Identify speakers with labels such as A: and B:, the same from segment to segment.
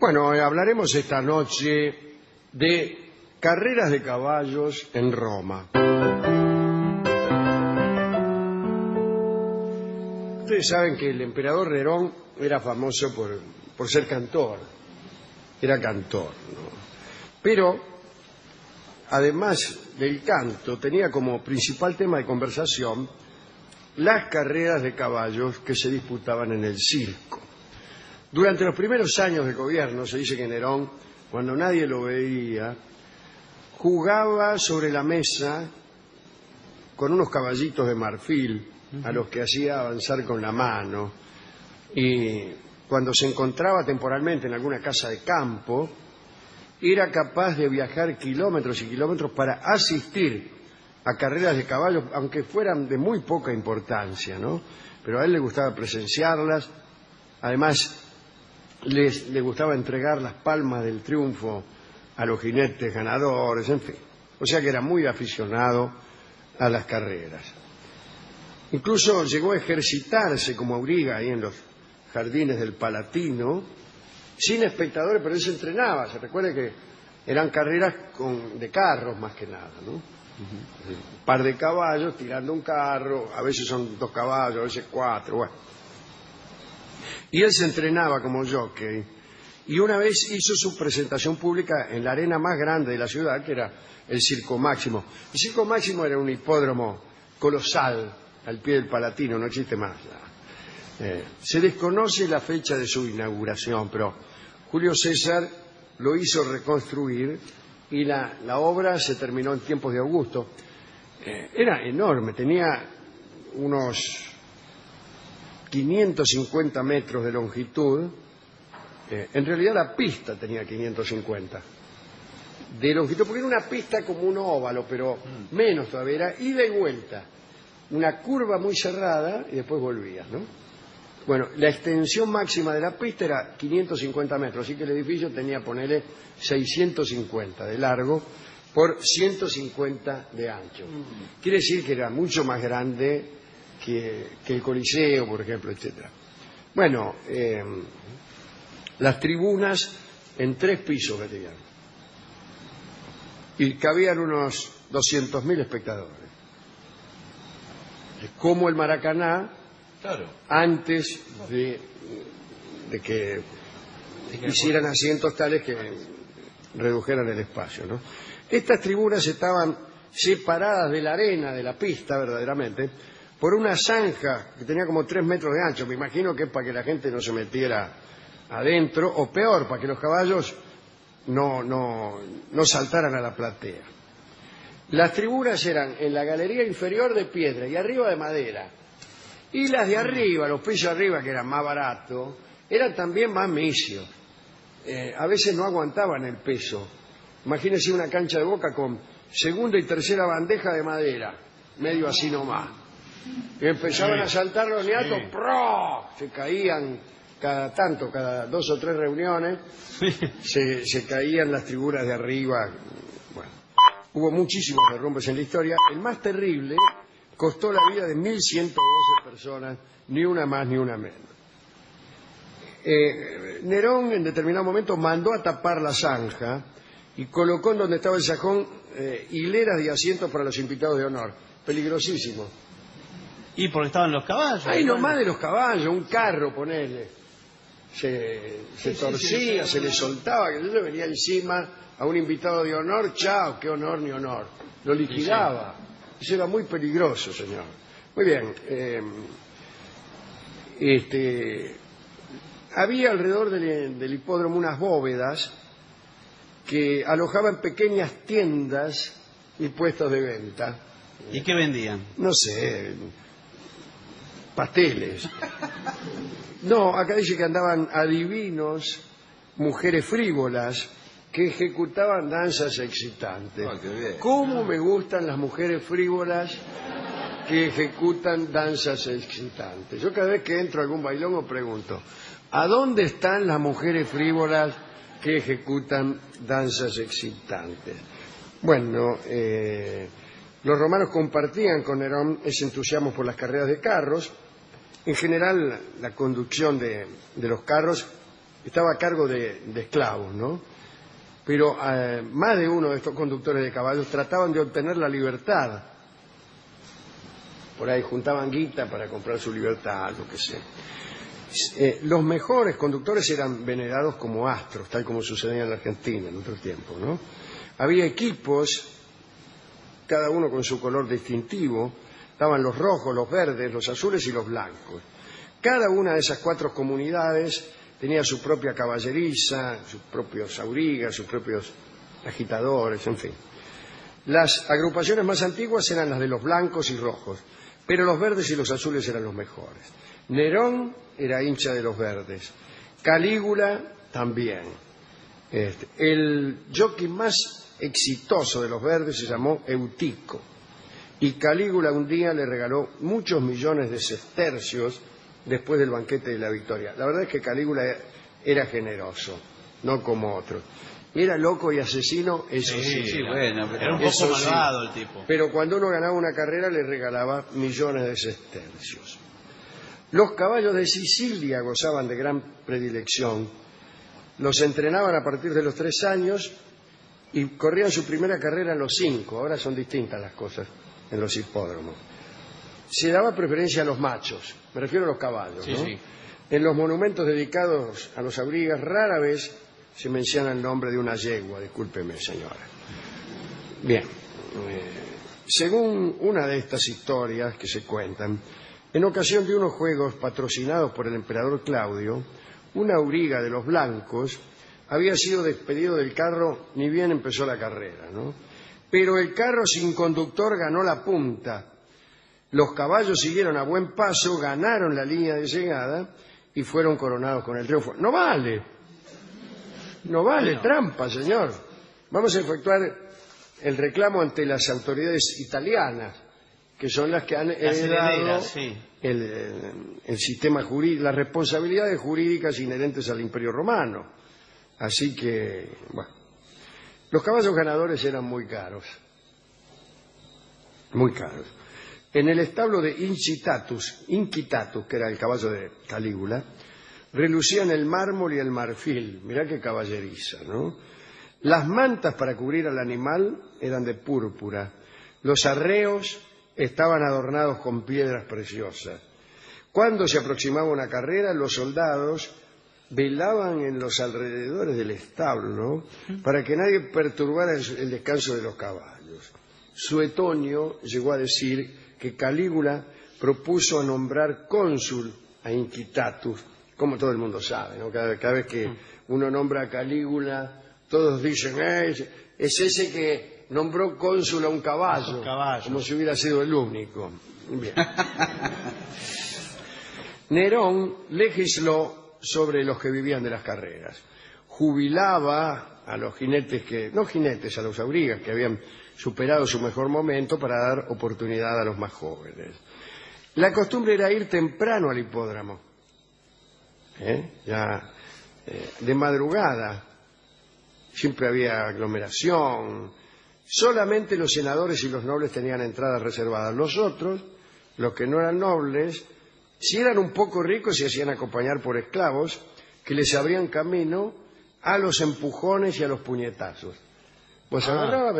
A: Bueno, hablaremos esta noche de carreras de caballos en Roma. Ustedes saben que el emperador Nerón era famoso por ser cantor. Era cantor, ¿no? Pero, además del canto, tenía como principal tema de conversación las carreras de caballos que se disputaban en el circo. Durante los primeros años de gobierno, se dice que Nerón, cuando nadie lo veía, jugaba sobre la mesa con unos caballitos de marfil a los que hacía avanzar con la mano, y cuando se encontraba temporalmente en alguna casa de campo, era capaz de viajar kilómetros y kilómetros para asistir a carreras de caballos, aunque fueran de muy poca importancia, ¿no? Pero a él le gustaba presenciarlas. Además, le gustaba entregar las palmas del triunfo a los jinetes ganadores, en fin. O sea que era muy aficionado a las carreras. Incluso llegó a ejercitarse como auriga ahí en los jardines del Palatino, sin espectadores, pero él se entrenaba. Se recuerda que eran carreras de carros más que nada, ¿no? Un par de caballos tirando un carro, a veces son 2 caballos, a veces 4, bueno. Y él se entrenaba como jockey, y una vez hizo su presentación pública en la arena más grande de la ciudad, que era el Circo Máximo. El Circo Máximo era un hipódromo colosal al pie del Palatino, no existe más. Se desconoce la fecha de su inauguración, pero Julio César lo hizo reconstruir y la obra se terminó en tiempos de Augusto. Era enorme, tenía unos 550 metros de longitud. En realidad la pista tenía 550 de longitud, porque era una pista como un óvalo, pero menos todavía, era ida y vuelta, una curva muy cerrada y después volvía, ¿no? Bueno, la extensión máxima de la pista era 550 metros, así que el edificio tenía, ponele, 650 de largo por 150 de ancho. Quiere decir que era mucho más grande que el Coliseo, por ejemplo, etcétera. Bueno, las tribunas en 3 pisos que tenían, y cabían unos 200.000 espectadores. Como el Maracaná, claro, antes de que hicieran asientos tales que redujeran el espacio, ¿no? Estas tribunas estaban separadas de la arena, de la pista, verdaderamente, por una zanja que tenía como 3 metros de ancho. Me imagino que es para que la gente no se metiera adentro, o peor, para que los caballos no saltaran a la platea. Las tribunas eran en la galería inferior de piedra y arriba de madera. Y las de arriba, los pisos arriba, que eran más baratos, eran también más misios. A veces no aguantaban el peso. Imagínense una cancha de Boca con segunda y tercera bandeja de madera, medio así nomás. Y empezaban a saltar los niatos, ¡pro! Se caían cada 2 o 3 reuniones, se caían las tribunas de arriba. Bueno, hubo muchísimos derrumbes en la historia. El más terrible costó la vida de 1.112 personas, ni una más ni una menos. Nerón en determinado momento mandó a tapar la zanja y colocó en donde estaba el sajón hileras de asientos para los invitados de honor. Peligrosísimo.
B: ¿Y porque estaban los caballos?
A: Ahí nomás de los caballos, un carro, ponele. Se torcía, se le soltaba, que le venía encima a un invitado de honor, chao, qué honor ni honor. Lo liquidaba. Eso era muy peligroso, señor. Muy bien. Había alrededor del hipódromo unas bóvedas que alojaban pequeñas tiendas y puestos de venta.
B: ¿Y qué vendían?
A: No sé, pasteles. No, acá dice que andaban adivinos, mujeres frívolas, que ejecutaban danzas excitantes.
C: Oh, qué bien.
A: ¿Cómo me gustan las mujeres frívolas que ejecutan danzas excitantes? Yo cada vez que entro a algún bailongo pregunto, ¿a dónde están las mujeres frívolas que ejecutan danzas excitantes? Bueno, los romanos compartían con Nerón ese entusiasmo por las carreras de carros. En general, la conducción de los carros estaba a cargo de esclavos, ¿no? Pero más de uno de estos conductores de caballos trataban de obtener la libertad. Por ahí juntaban guita para comprar su libertad, lo que sea. Los mejores conductores eran venerados como astros, tal como sucedía en la Argentina en otro tiempo, ¿no? Había equipos, cada uno con su color distintivo. Estaban los rojos, los verdes, los azules y los blancos. Cada una de esas 4 comunidades tenía su propia caballeriza, sus propios aurigas, sus propios agitadores, en fin. Las agrupaciones más antiguas eran las de los blancos y rojos, pero los verdes y los azules eran los mejores. Nerón era hincha de los verdes, Calígula también. El jockey más exitoso de los verdes se llamó Eutico, y Calígula un día le regaló muchos millones de sestercios después del banquete de la victoria. La verdad es que Calígula era generoso, no como otros. Era loco y asesino, eso sí.
B: Sí, bueno,
A: pero
B: era un poco
A: eso
B: malvado
A: sí.
B: el tipo.
A: Pero cuando uno ganaba una carrera le regalaba millones de sestercios. Los caballos de Sicilia gozaban de gran predilección. Los entrenaban a partir de los 3 años y corrían su primera carrera a los 5. Ahora son distintas las cosas en los hipódromos. Se daba preferencia a los machos, me refiero a los caballos, ¿no?
B: Sí.
A: En los monumentos dedicados a los aurigas rara vez se menciona el nombre de una yegua, discúlpeme, señora. Bien, según una de estas historias que se cuentan, en ocasión de unos juegos patrocinados por el emperador Claudio, una auriga de los blancos había sido despedido del carro ni bien empezó la carrera, ¿no? Pero el carro sin conductor ganó la punta. Los caballos siguieron a buen paso, ganaron la línea de llegada y fueron coronados con el triunfo. No vale, trampa, señor. Vamos a efectuar el reclamo ante las autoridades italianas, que son las que han heredado el sistema jurídico, las responsabilidades jurídicas inherentes al Imperio Romano. Así que, bueno, los caballos ganadores eran muy caros, muy caros. En el establo de Incitatus, que era el caballo de Calígula, relucían el mármol y el marfil. Mirá qué caballeriza, ¿no? Las mantas para cubrir al animal eran de púrpura. Los arreos estaban adornados con piedras preciosas. Cuando se aproximaba una carrera, los soldados velaban en los alrededores del establo para que nadie perturbara el descanso de los caballos. Suetonio llegó a decir que Calígula propuso nombrar cónsul a Incitatus, como todo el mundo sabe, ¿no? Cada vez que uno nombra a Calígula, todos dicen, es ese que nombró cónsul a un caballo, como si hubiera sido el único. Bien. Nerón legisló sobre los que vivían de las carreras. Jubilaba a los jinetes a los aurigas que habían superado su mejor momento para dar oportunidad a los más jóvenes. La costumbre era ir temprano al hipódromo, de madrugada. Siempre había aglomeración. Solamente los senadores y los nobles tenían entradas reservadas. Los otros, los que no eran nobles, si eran un poco ricos, se hacían acompañar por esclavos que les abrían camino a los empujones y a los puñetazos. Pues agarraba,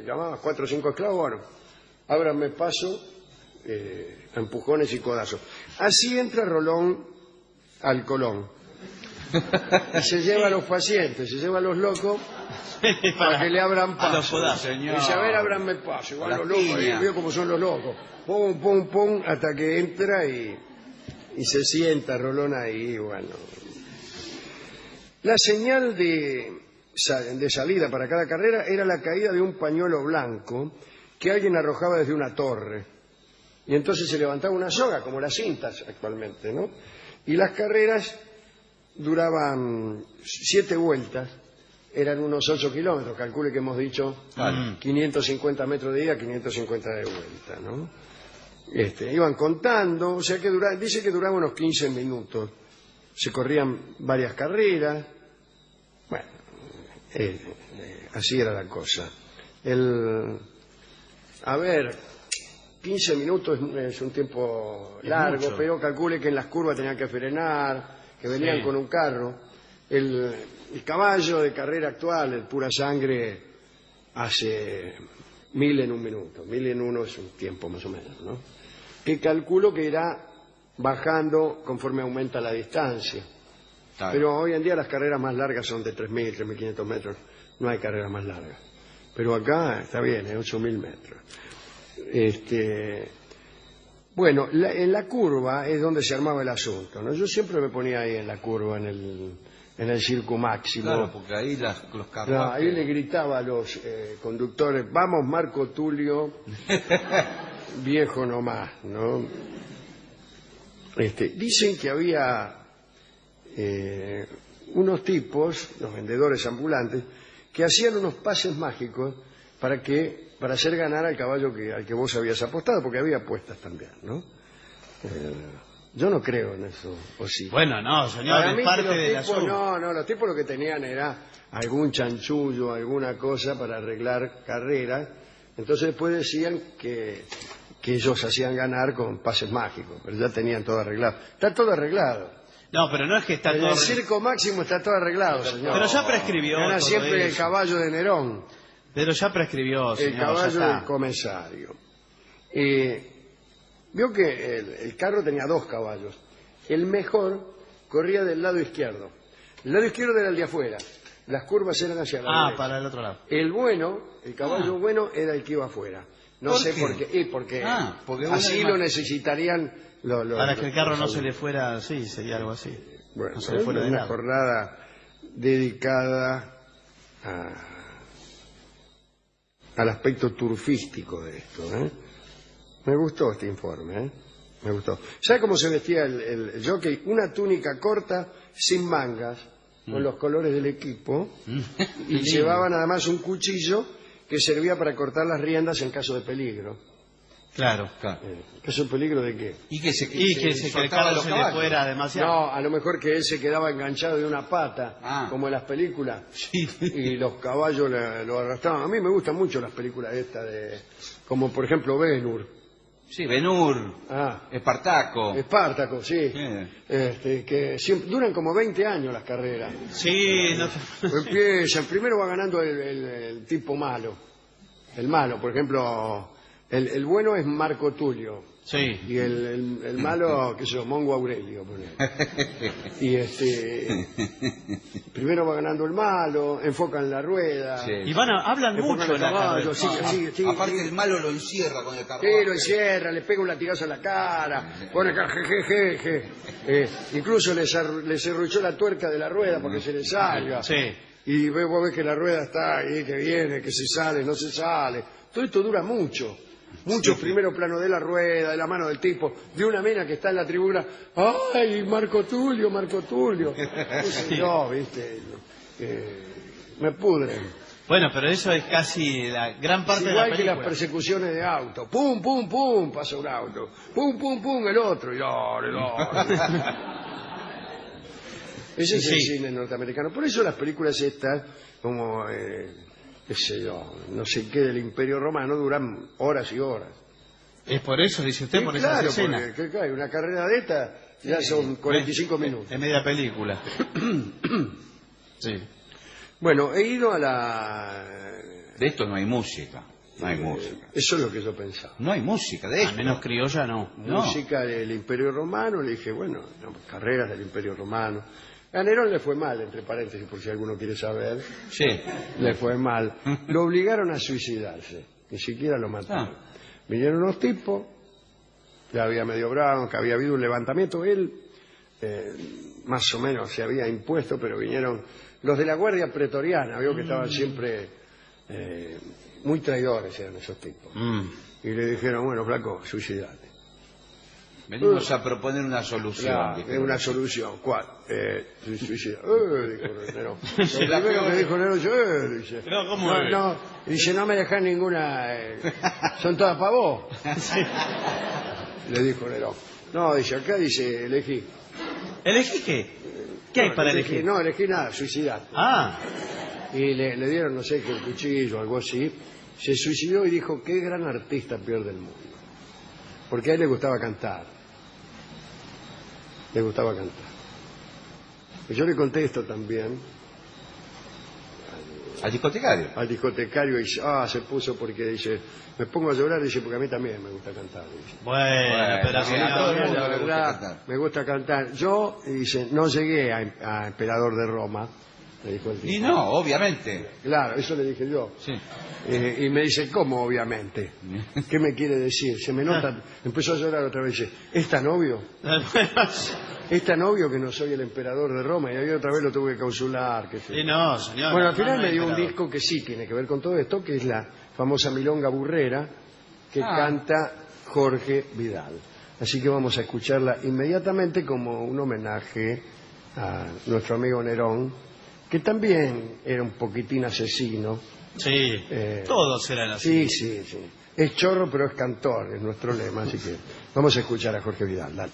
A: llamaba 4 o 5 esclavos, bueno, ábranme paso, a empujones y codazos. Así entra Rolón al Colón. Y se lleva a los pacientes, se lleva a los locos para que le abran paso. Dice, a ver, ábranme paso. Igual los locos, veo cómo son los locos. Pum, pum, pum, hasta que entra y se sienta Rolón ahí, bueno. La señal de salida para cada carrera era la caída de un pañuelo blanco que alguien arrojaba desde una torre. Y entonces se levantaba una soga, como las cintas actualmente, ¿no? Y las carreras duraban 7 vueltas, eran unos 8 kilómetros, calcule que hemos dicho 550 metros de ida, 550 de vuelta, ¿no? Iban contando, o sea que dice que duraba unos 15 minutos. Se corrían varias carreras. Bueno, así era la cosa. 15 minutos es un tiempo largo, pero calcule que en las curvas tenían que frenar, que venían con un carro. el caballo de carrera actual, el pura sangre, hace 1000 en un minuto. 1000 en uno es un tiempo más o menos, ¿no? Que calculo que irá bajando conforme aumenta la distancia.
C: Claro.
A: Pero hoy en día las carreras más largas son de 3.000, 3.500 metros. No hay carreras más largas. Pero acá está bien, es 8.000 metros. Bueno, en la curva es donde se armaba el asunto, ¿no? Yo siempre me ponía ahí en la curva, en el Circo Máximo.
C: Claro, porque ahí los
A: No,
C: carruajes...
A: ahí le gritaba a los conductores, vamos Marco Tulio, viejo nomás, ¿no? Dicen que había unos tipos, los vendedores ambulantes, que hacían unos pases mágicos para hacer ganar al caballo al que vos habías apostado, porque había apuestas también, ¿no? Yo no creo en eso, ¿o sí?
B: Bueno, no, señor,
A: Para
B: es
A: mí
B: parte
A: los
B: de la
A: tipos,
B: suma.
A: no, los tipos lo que tenían era algún chanchullo, alguna cosa para arreglar carreras. Entonces después decían que ellos hacían ganar con pases mágicos, pero ya tenían todo arreglado. Está todo arreglado.
B: No, pero no es que está
A: En
B: todo...
A: el Circo Máximo está todo arreglado, señor.
B: Pero ya prescribió
A: Era
B: todo
A: siempre el
B: eso.
A: caballo de Nerón,
B: Pero ya prescribió, señor,
A: el
B: ya
A: caballo
B: está.
A: del comisario. Vio que el carro tenía 2 caballos. El mejor corría del lado izquierdo. El lado izquierdo era el de afuera. Las curvas eran hacia la derecha.
B: Para el otro lado.
A: El bueno, el caballo bueno, era el que iba afuera. No
C: ¿Por
A: sé
C: qué?
A: por qué. Porque
C: uno
A: así
C: es
A: lo
C: más-
A: necesitarían
B: Para que el carro no
A: los
B: se le fuera, sí, sería algo así.
A: Bueno,
B: no se le fuera de
A: una
B: lado.
A: jornada dedicada al aspecto turfístico de esto, ¿eh? Me gustó este informe, ¿eh? Me gustó. ¿Sabe cómo se vestía el jockey? Una túnica corta, sin mangas, con los colores del equipo, y llevaban además un cuchillo que servía para cortar las riendas en caso de peligro.
B: Claro.
C: Claro.
A: ¿Caso de peligro de qué?
C: Y que
B: Que el
C: soltaban
B: carro
C: los
B: se le
C: caballos.
B: fuera demasiado.
A: No, a lo mejor que él se quedaba enganchado de una pata, como en las películas,
B: Sí.
A: y los caballos lo arrastraban. A mí me gustan mucho las películas estas, como por ejemplo Ben-Hur.
C: Sí, Ben-Hur,
A: Ah,
C: Espartaco.
A: Espartaco, sí. Que duran como 20 años las carreras.
B: Sí, no...
A: Empiezan, primero va ganando el tipo malo. El malo, por ejemplo, el bueno es Marco Tulio.
B: Sí.
A: Y el malo, qué sé yo, Mongo Aurelio. ponele. Y primero va ganando el malo, enfocan la rueda.
C: Sí.
B: Y hablan
A: enfocan
B: mucho
A: el
B: en la
A: caballo,
B: carrera.
A: sigue.
C: Aparte el malo lo encierra con el
A: Sí,
C: carruaje.
A: lo encierra, le pega un latigazo en la cara, pone acá, jejeje. Incluso le serruchó la tuerca de la rueda porque se le salga.
B: Sí.
A: Y vos ves que la rueda está ahí, que viene, que se sale, no se sale. Todo esto dura mucho. Muchos primero plano de la rueda, de la mano del tipo, de una mina que está en la tribuna. ¡Ay, Marco Tulio, Marco Tulio! No, viste, me pudren.
B: Bueno, pero eso es casi la gran parte de la
A: Igual que
B: película.
A: las persecuciones de auto. ¡Pum, pum, pum! Pasa un auto. ¡Pum, pum, pum! El otro. Y dale. Ese es el cine norteamericano. Por eso las películas estas, como, qué sé yo, no sé qué del Imperio Romano, duran horas y horas.
B: Es por eso, dice usted,
A: Sí,
B: por
A: claro,
B: esa escena.
A: porque ¿qué hay? Una carrera de esta ya son 45 minutos.
B: Es media película. Sí.
A: Bueno, he ido a la...
C: De esto no hay música. No hay música.
A: Eso es lo que yo pensaba.
C: No hay música de
B: Al
C: esto.
B: menos criolla no.
C: No.
A: Música del Imperio Romano, le dije, bueno, no, carreras del Imperio Romano. A Nerón le fue mal, entre paréntesis, por si alguno quiere saber.
C: Sí.
A: Le fue mal. Lo obligaron a suicidarse. Ni siquiera lo mataron. Vinieron unos tipos, ya había medio bronca, había habido un levantamiento. Él, más o menos, se había impuesto, pero vinieron los de la Guardia Pretoriana. Vio que estaban siempre muy traidores, eran esos tipos. Y le dijeron, bueno, flaco, suicidate.
C: Venimos a proponer una solución.
A: Claro,
C: dijeron.
A: es una solución. ¿Cuál? Suicida. Dijo Nerón. Lo
C: La
A: primero
C: peor.
A: que dijo Nerón, dice,
B: No, ¿cómo es?
A: no, dice, no me dejás ninguna, son todas para vos. Le dijo Nerón. No, dice, acá dice, elegí.
B: ¿Elegí qué? ¿Qué hay
A: No,
B: para
A: elegí,
B: elegir?
A: No, elegí nada, suicidate.
B: Ah,
A: Y le dieron, no sé, qué, el cuchillo o algo así. Se suicidó y dijo, qué gran artista peor del mundo. Porque a él le gustaba cantar. Le gustaba cantar. Yo le contesto también
C: Al discotecario.
A: al discotecario y dice, se puso porque dice, me pongo a llorar, dice, porque a mí también me gusta cantar. Dice.
B: Bueno, pero
C: Bueno,
B: si
C: a todo el
B: no,
C: mundo
A: La
C: le gusta
A: verdad,
C: cantar.
A: me gusta cantar. Yo, dice, no llegué a emperador de Roma, me dijo el tipo.
C: Y no, obviamente.
A: Claro, eso le dije yo.
B: Sí.
A: Y me dice, ¿cómo obviamente? ¿Qué me quiere decir? Se me nota, empezó a llorar otra vez, dice, ¿es tan obvio? Es tan obvio que no soy el emperador de Roma, y ahí otra vez lo tuve que clausular. Que
B: Sí, no, señor.
A: Bueno, al
B: no,
A: final
B: no
A: me
B: hay
A: dio un
B: emperador.
A: disco que sí tiene que ver con todo esto, que es la famosa milonga burrera que canta Jorge Vidal. Así que vamos a escucharla inmediatamente como un homenaje a nuestro amigo Nerón, que también era un poquitín asesino.
B: Sí, todos eran
A: Sí,
B: así.
A: sí, sí. Es chorro, pero es cantor, es nuestro lema, así que vamos a escuchar a Jorge Vidal. Dale.